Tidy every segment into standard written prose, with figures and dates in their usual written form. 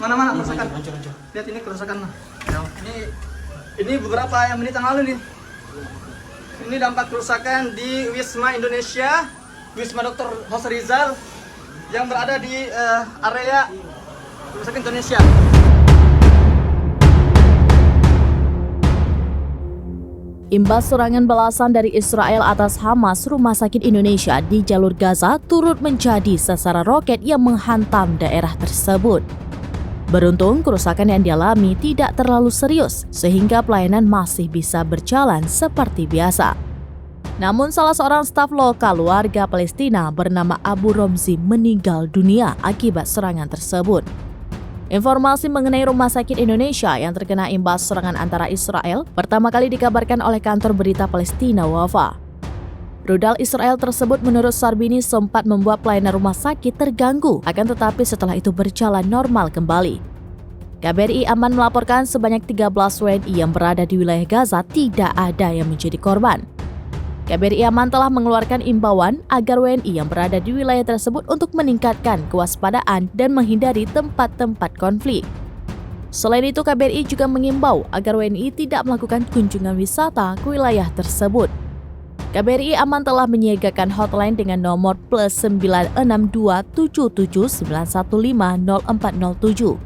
Mana kerusakan? Lihat ini kerusakan. Ini beberapa yang menit yang lalu nih. Ini dampak kerusakan di Wisma Indonesia, Wisma Dr. Hose Rizal yang berada di area kerusakan Indonesia. Imbas serangan balasan dari Israel atas Hamas, Rumah Sakit Indonesia di jalur Gaza turut menjadi sasaran roket yang menghantam daerah tersebut. Beruntung, kerusakan yang dialami tidak terlalu serius sehingga pelayanan masih bisa berjalan seperti biasa. Namun salah seorang staf lokal warga Palestina bernama Abu Romzi meninggal dunia akibat serangan tersebut. Informasi mengenai Rumah Sakit Indonesia yang terkena imbas serangan antara Israel pertama kali dikabarkan oleh kantor berita Palestina Wafa. Rudal Israel tersebut menurut Sarbini sempat membuat pelayanan rumah sakit terganggu, akan tetapi setelah itu berjalan normal kembali. KBRI Aman melaporkan sebanyak 13 WNI yang berada di wilayah Gaza tidak ada yang menjadi korban. KBRI Aman telah mengeluarkan imbauan agar WNI yang berada di wilayah tersebut untuk meningkatkan kewaspadaan dan menghindari tempat-tempat konflik. Selain itu, KBRI juga mengimbau agar WNI tidak melakukan kunjungan wisata ke wilayah tersebut. KBRI Aman telah menyiagakan hotline dengan nomor +9627791500407.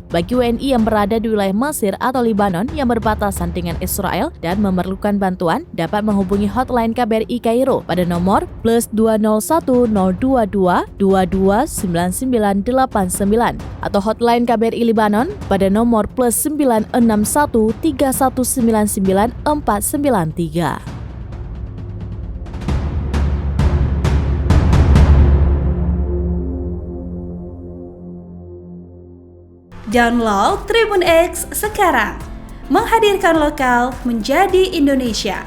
Bagi WNI yang berada di wilayah Mesir atau Libanon yang berbatasan dengan Israel dan memerlukan bantuan, dapat menghubungi hotline KBRI Kairo pada nomor +20102229989 atau hotline KBRI Libanon pada nomor +96131999493. Download Tribun X sekarang, menghadirkan lokal menjadi Indonesia.